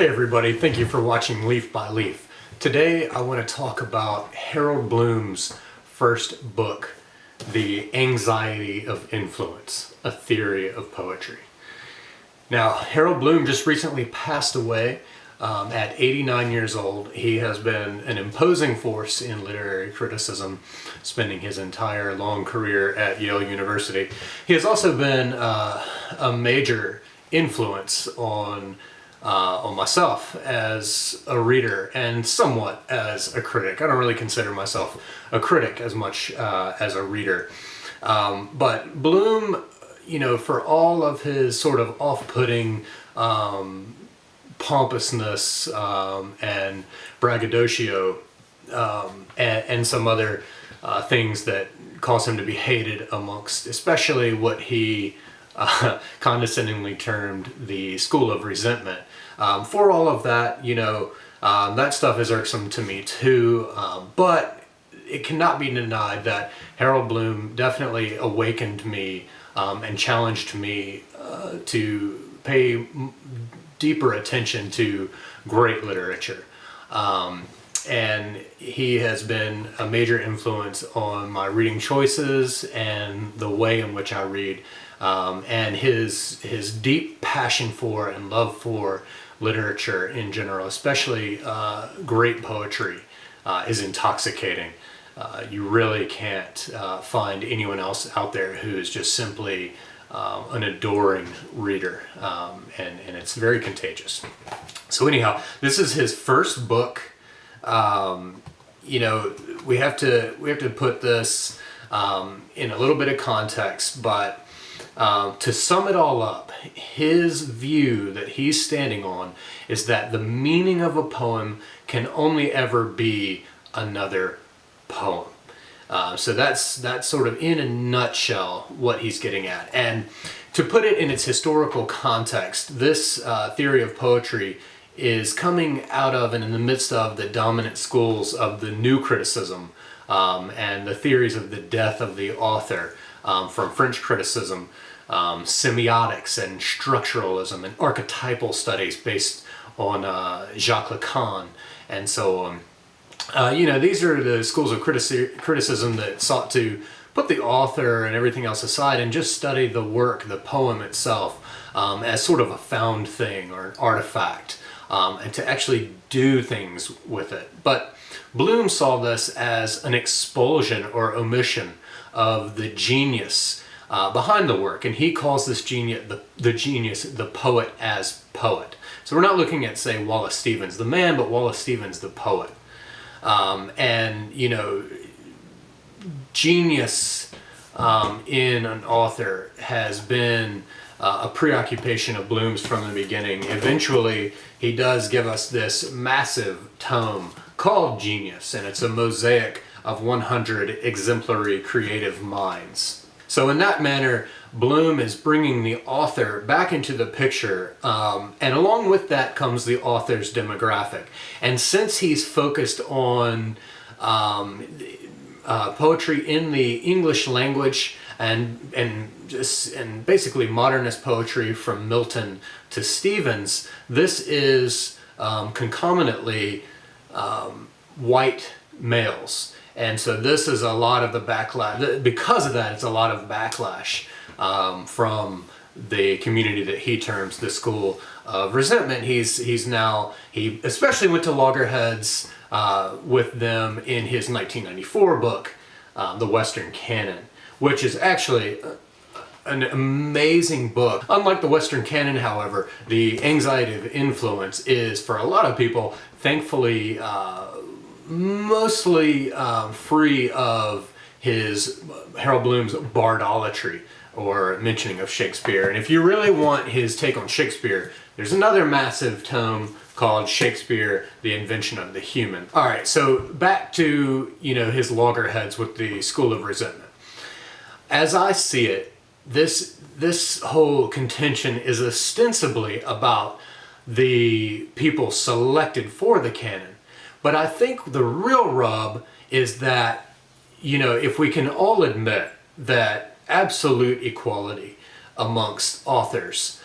Hey everybody, thank you for watching Leaf by Leaf. Today I want to talk about Harold Bloom's first book, The Anxiety of Influence, A Theory of Poetry. Now, Harold Bloom just recently passed away at 89 years old. He has been an imposing force in literary criticism, spending his entire long career at Yale University. He has also been a major influence on myself as a reader and somewhat as a critic. I don't really consider myself a critic as much as a reader. But Bloom, for all of his sort of off-putting pompousness and braggadocio and some other things that cause him to be hated amongst, especially what he condescendingly termed the school of resentment. For all of that, that stuff is irksome to me too, but it cannot be denied that Harold Bloom definitely awakened me and challenged me to pay deeper attention to great literature. And he has been a major influence on my reading choices and the way in which I read. And his deep passion for and love for literature in general, especially great poetry, is intoxicating. You really can't find anyone else out there who is just simply an adoring reader, and it's very contagious. So anyhow, this is his first book. We have to put this in a little bit of context, but to sum it all up, his view that he's standing on is that the meaning of a poem can only ever be another poem. So that's sort of in a nutshell what he's getting at. And to put it in its historical context, this theory of poetry is coming out of and in the midst of the dominant schools of the new criticism and the theories of the death of the author from French criticism, semiotics and structuralism and archetypal studies based on Jacques Lacan and so on. These are the schools of criticism that sought to put the author and everything else aside and just study the work, the poem itself, as sort of a found thing or an artifact, and to actually do things with it. But Bloom saw this as an expulsion or omission of the genius behind the work, and he calls this genius the poet as poet. So we're not looking at, say, Wallace Stevens the man, but Wallace Stevens the poet. Genius in an author has been a preoccupation of Bloom's from the beginning. Eventually, he does give us this massive tome called Genius, and it's a mosaic of 100 exemplary creative minds. So in that manner, Bloom is bringing the author back into the picture, and along with that comes the author's demographic. And since he's focused on poetry in the English language and basically modernist poetry from Milton to Stevens, this is concomitantly white males. And so this is a lot of the backlash. Because of that, it's a lot of backlash from the community that he terms the school of resentment. He especially went to loggerheads with them in his 1994 book, The Western Canon, which is actually an amazing book. Unlike the Western Canon, however, The Anxiety of Influence is, for a lot of people, thankfully mostly free of Harold Bloom's bardolatry or mentioning of Shakespeare. And if you really want his take on Shakespeare, there's another massive tome called Shakespeare, The Invention of the Human. All right, so back to, his loggerheads with the School of Resentment. As I see it, this whole contention is ostensibly about the people selected for the canon. But I think the real rub is that, if we can all admit that absolute equality amongst authors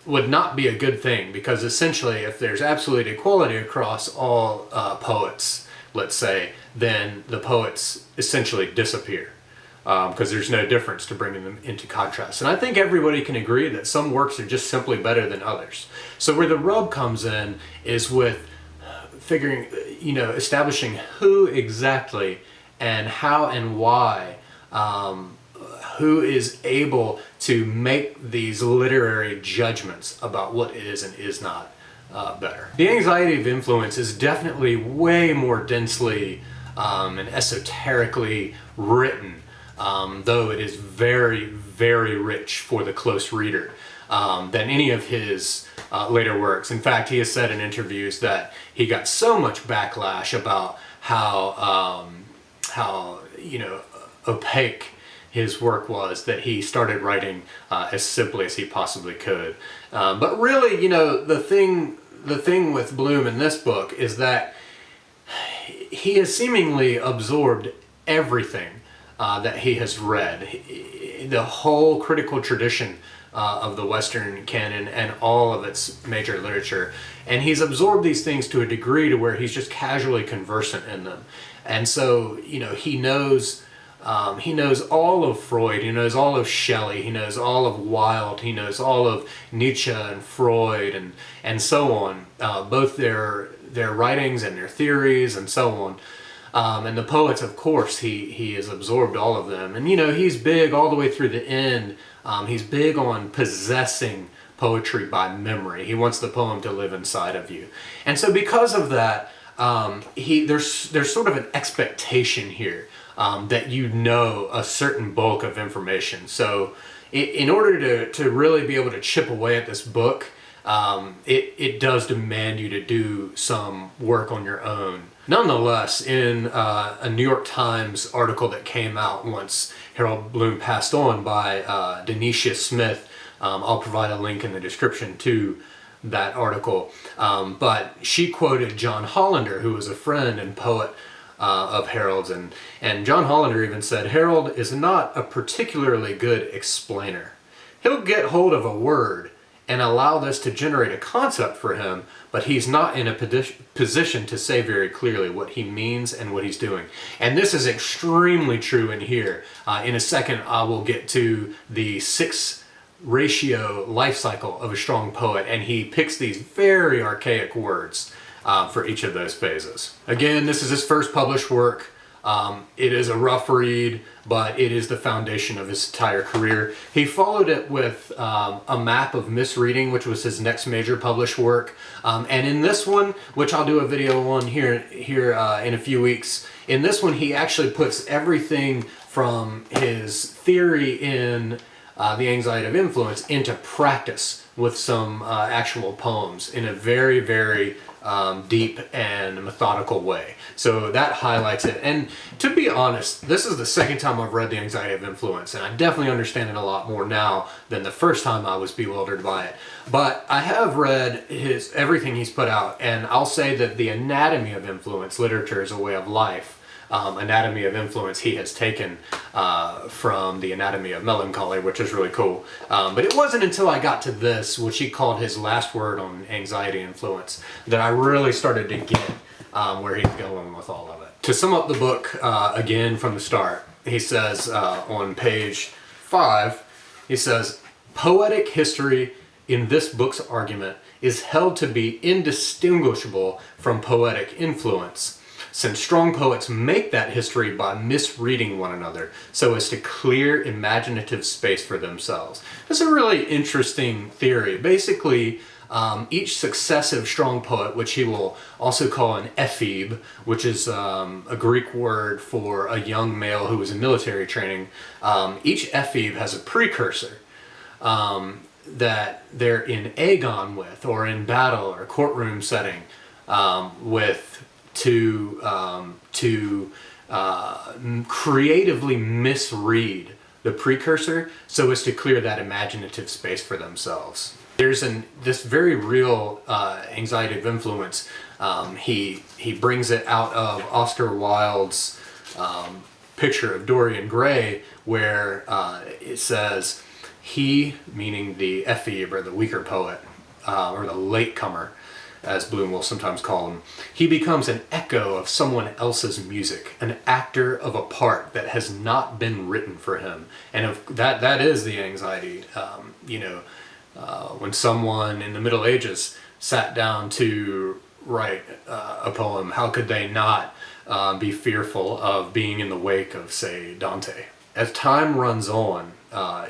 would not be a good thing, because essentially if there's absolute equality across all poets, let's say, then the poets essentially disappear, because there's no difference to bringing them into contrast. And I think everybody can agree that some works are just simply better than others. So where the rub comes in is with figuring, establishing who exactly and how and why, who is able to make these literary judgments about what is and is not better. The Anxiety of Influence is definitely way more densely and esoterically written, though it is very, very rich for the close reader, than any of his later works. In fact, he has said in interviews that he got so much backlash about how opaque his work was, that he started writing as simply as he possibly could. But really, the thing with Bloom in this book is that he has seemingly absorbed everything that he has read, the whole critical tradition of the Western canon and all of its major literature, and he's absorbed these things to a degree to where he's just casually conversant in them. And so, he knows all of Freud, he knows all of Shelley, he knows all of Wilde, he knows all of Nietzsche and Freud and so on, both their writings and their theories and so on. And the poets, of course, he has absorbed all of them. And he's big all the way through the end. He's big on possessing poetry by memory. He wants the poem to live inside of you. And so because of that, there's sort of an expectation here that a certain bulk of information. So in order to really be able to chip away at this book, it does demand you to do some work on your own. Nonetheless, in a New York Times article that came out once Harold Bloom passed on by Denisha Smith, I'll provide a link in the description to that article, but she quoted John Hollander, who was a friend and poet of Harold's, and John Hollander even said, "Harold is not a particularly good explainer. He'll get hold of a word and allow this to generate a concept for him, but he's not in a position to say very clearly what he means and what he's doing." And this is extremely true in here. In a second, I will get to the 6-ratio life cycle of a strong poet, and he picks these very archaic words for each of those phases. Again, this is his first published work. It is a rough read, but it is the foundation of his entire career. He followed it with A Map of Misreading, which was his next major published work. And in this one, which I'll do a video on here in a few weeks, in this one he actually puts everything from his theory in The Anxiety of Influence into practice with some actual poems in a very, very deep and methodical way. So that highlights it. And to be honest, this is the second time I've read The Anxiety of Influence, and I definitely understand it a lot more now than the first time I was bewildered by it. But I have read everything he's put out, and I'll say that The Anatomy of Influence, Literature as a Way of Life, Anatomy of Influence, he has taken from The Anatomy of Melancholy, which is really cool. But it wasn't until I got to this, which he called his last word on anxiety influence, that I really started to get where he's going with all of it. To sum up the book again from the start, he says on page 5, he says, "Poetic history in this book's argument is held to be indistinguishable from poetic influence, since strong poets make that history by misreading one another so as to clear imaginative space for themselves." That's a really interesting theory. Basically, each successive strong poet, which he will also call an ephebe, which is a Greek word for a young male who was in military training, each ephebe has a precursor that they're in agon with, or in battle or courtroom setting with, to creatively misread the precursor so as to clear that imaginative space for themselves. There's this very real anxiety of influence. He brings it out of Oscar Wilde's picture of Dorian Gray, where it says, he, meaning the ephebe or the weaker poet, or the latecomer, as Bloom will sometimes call him, he becomes an echo of someone else's music, an actor of a part that has not been written for him. And that is the anxiety. When someone in the Middle Ages sat down to write a poem, how could they not be fearful of being in the wake of, say, Dante? As time runs on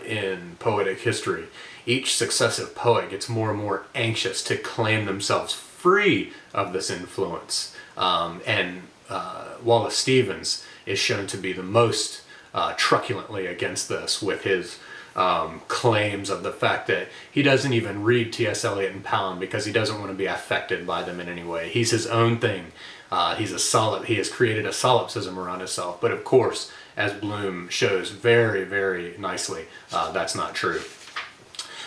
in poetic history, each successive poet gets more and more anxious to claim themselves free of this influence. Wallace Stevens is shown to be the most truculently against this, with his claims of the fact that he doesn't even read T.S. Eliot and Pound because he doesn't want to be affected by them in any way. He's his own thing. He has created a solipsism around himself. But of course, as Bloom shows very, very nicely, that's not true.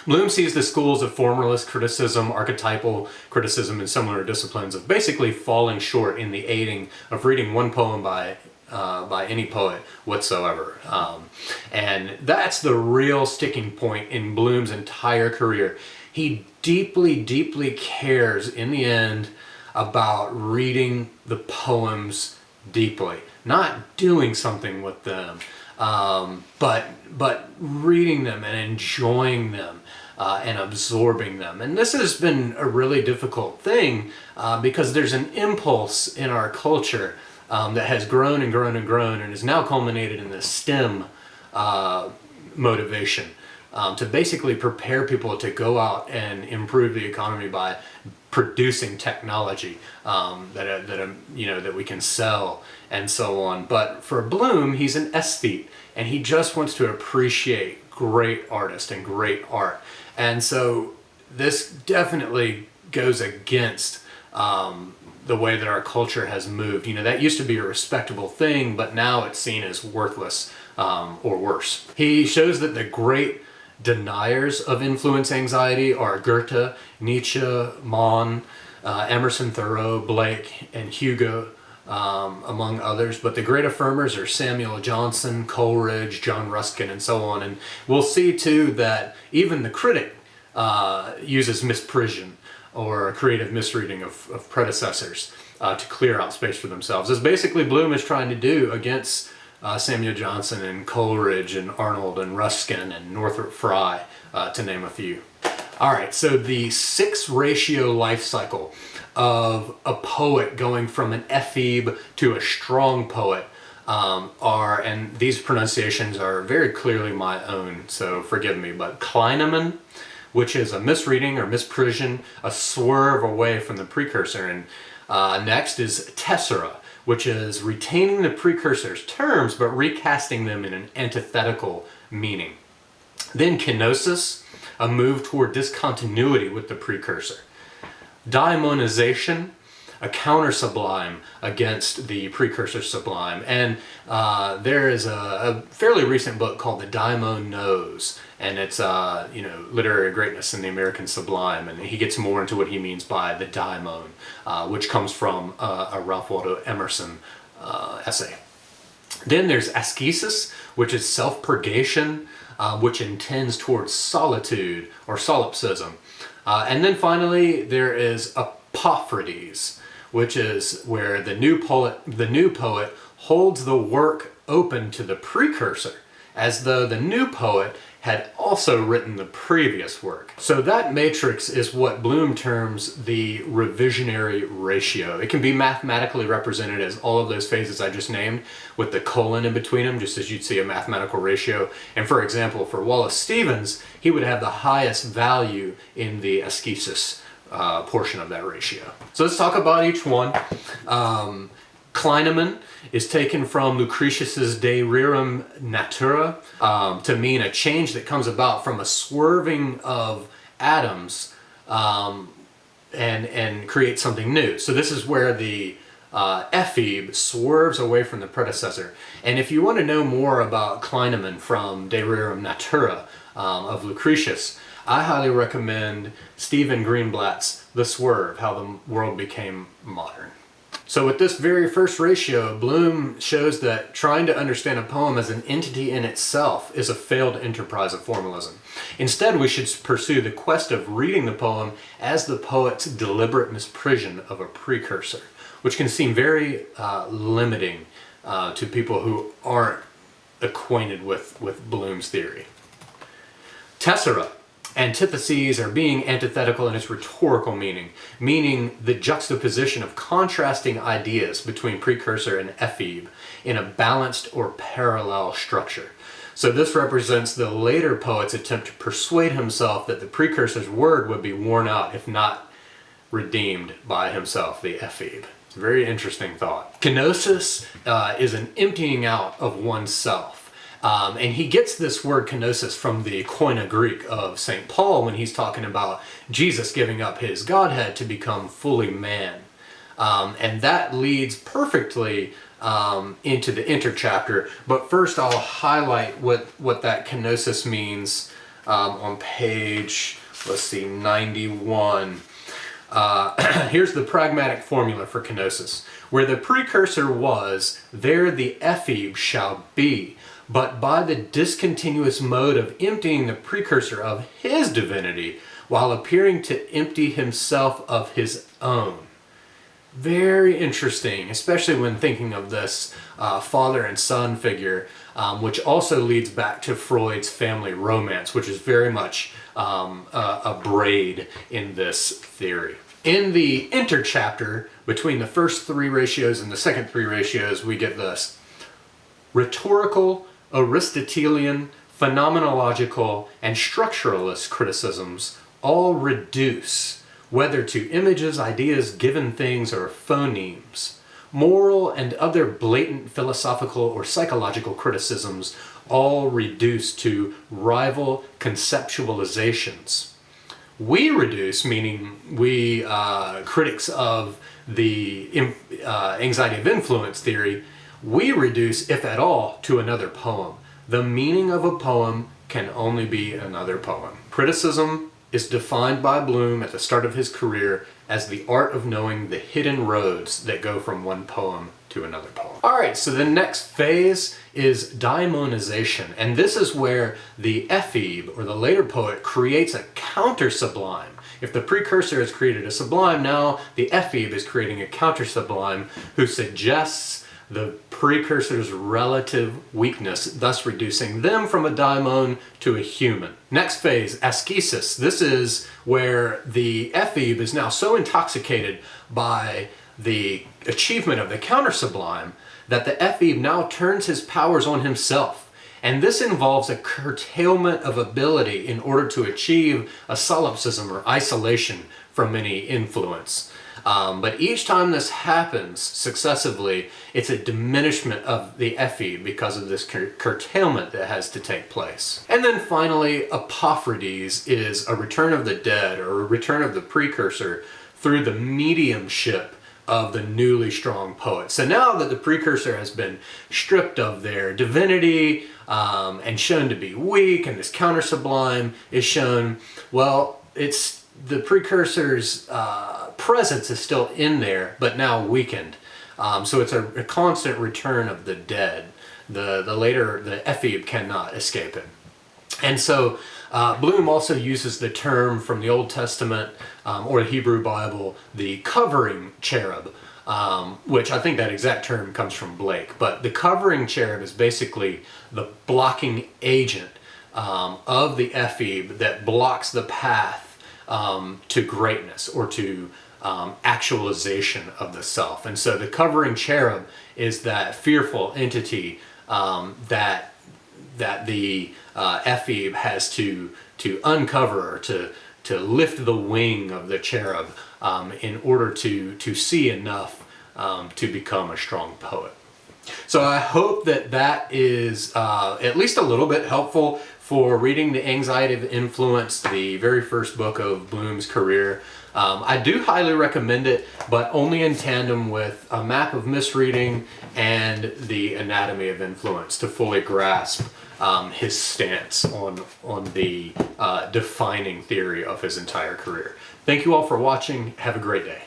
Bloom sees the schools of formalist criticism, archetypal criticism, and similar disciplines of basically falling short in the aiding of reading one poem by any poet whatsoever. And that's the real sticking point in Bloom's entire career. He deeply, deeply cares in the end about reading the poems deeply, not doing something with them, but reading them and enjoying them. And absorbing them. And this has been a really difficult thing because there's an impulse in our culture that has grown and grown and grown and is now culminated in this STEM motivation to basically prepare people to go out and improve the economy by producing technology that we can sell and so on. But for Bloom, he's an aesthete, and he just wants to appreciate great artists and great art. And so this definitely goes against the way that our culture has moved. That used to be a respectable thing, but now it's seen as worthless or worse. He shows that the great deniers of influence anxiety are Goethe, Nietzsche, Mann, Emerson, Thoreau, Blake, and Hugo, among others. But the great affirmers are Samuel Johnson, Coleridge, John Ruskin, and so on. And we'll see too that even the critic uses misprision or creative misreading of predecessors to clear out space for themselves, as basically Bloom is trying to do against Samuel Johnson and Coleridge and Arnold and Ruskin and Northrop Frye, to name a few. All right, so the 6-ratio life cycle of a poet going from an ephebe to a strong poet and these pronunciations are very clearly my own, so forgive me, but Kleineman, which is a misreading or misprision, a swerve away from the precursor. And next is tessera, which is retaining the precursor's terms but recasting them in an antithetical meaning. Then kenosis, a move toward discontinuity with the precursor. Daimonization, a counter sublime against the precursor sublime. And there is a fairly recent book called The Daimon Knows, and it's literary greatness in the American sublime, and he gets more into what he means by the daimon, which comes from a Ralph Waldo Emerson essay. Then there's ascesis, which is self-purgation, which intends towards solitude or solipsism. And then finally there is apophthegms, which is where the new poet holds the work open to the precursor, as though the new poet had also written the previous work. So that matrix is what Bloom terms the revisionary ratio. It can be mathematically represented as all of those phases I just named, with the colon in between them, just as you'd see a mathematical ratio. And for example, for Wallace Stevens, he would have the highest value in the ascesis portion of that ratio. So let's talk about each one. Kleineman is taken from Lucretius's De Rerum Natura to mean a change that comes about from a swerving of atoms and create something new. So this is where the ephebe swerves away from the predecessor. And if you want to know more about Kleineman from De Rerum Natura of Lucretius, I highly recommend Stephen Greenblatt's The Swerve, How the World Became Modern. So with this very first ratio, Bloom shows that trying to understand a poem as an entity in itself is a failed enterprise of formalism. Instead, we should pursue the quest of reading the poem as the poet's deliberate misprision of a precursor, which can seem very limiting to people who aren't acquainted with Bloom's theory. Tessera. Antitheses are being antithetical in its rhetorical meaning the juxtaposition of contrasting ideas between precursor and ephebe in a balanced or parallel structure. So this represents the later poet's attempt to persuade himself that the precursor's word would be worn out if not redeemed by himself, the ephebe. It's a very interesting thought. Kenosis is an emptying out of oneself. And he gets this word kenosis from the Koine Greek of St. Paul when he's talking about Jesus giving up his Godhead to become fully man. And that leads perfectly into the interchapter. But first I'll highlight what that kenosis means on page, let's see, 91. Here's the pragmatic formula for kenosis. Where the precursor was, there the ephebe shall be. But by the discontinuous mode of emptying the precursor of his divinity while appearing to empty himself of his own. Very interesting, especially when thinking of this father and son figure, which also leads back to Freud's family romance, which is very much a braid in this theory. In the interchapter, between the first three ratios and the second three ratios, we get this: rhetorical, Aristotelian, phenomenological, and structuralist criticisms all reduce, whether to images, ideas, given things, or phonemes. Moral and other blatant philosophical or psychological criticisms all reduce to rival conceptualizations. We reduce, meaning we critics of the anxiety of influence theory, we reduce, if at all, to another poem. The meaning of a poem can only be another poem. Criticism is defined by Bloom at the start of his career as the art of knowing the hidden roads that go from one poem to another poem. Alright, so the next phase is daimonization, and this is where the ephebe, or the later poet, creates a counter-sublime. If the precursor has created a sublime, now the ephebe is creating a counter-sublime who suggests the precursor's relative weakness, thus reducing them from a daimon to a human. Next phase, ascesis. This is where the ephebe is now so intoxicated by the achievement of the counter-sublime that the ephebe now turns his powers on himself. And this involves a curtailment of ability in order to achieve a solipsism or isolation from any influence. But each time this happens successively, it's a diminishment of the ephebe because of this curtailment that has to take place. And then finally, apophrodes is a return of the dead, or a return of the precursor through the mediumship of the newly strong poet. So now that the precursor has been stripped of their divinity and shown to be weak, and this counter-sublime is shown, well, it's the precursor's presence is still in there, but now weakened. So it's a constant return of the dead. The ephebe cannot escape it. And so Bloom also uses the term from the Old Testament or the Hebrew Bible, the covering cherub, which I think that exact term comes from Blake. But the covering cherub is basically the blocking agent of the ephebe that blocks the path to greatness or to actualization of the self. And so the covering cherub is that fearful entity that the ephebe has to uncover, or to lift the wing of the cherub in order to see enough to become a strong poet. So I hope that is at least a little bit helpful for reading The Anxiety of Influence, the very first book of Bloom's career. I do highly recommend it, but only in tandem with A Map of Misreading and The Anatomy of Influence to fully grasp his stance on the defining theory of his entire career. Thank you all for watching. Have a great day.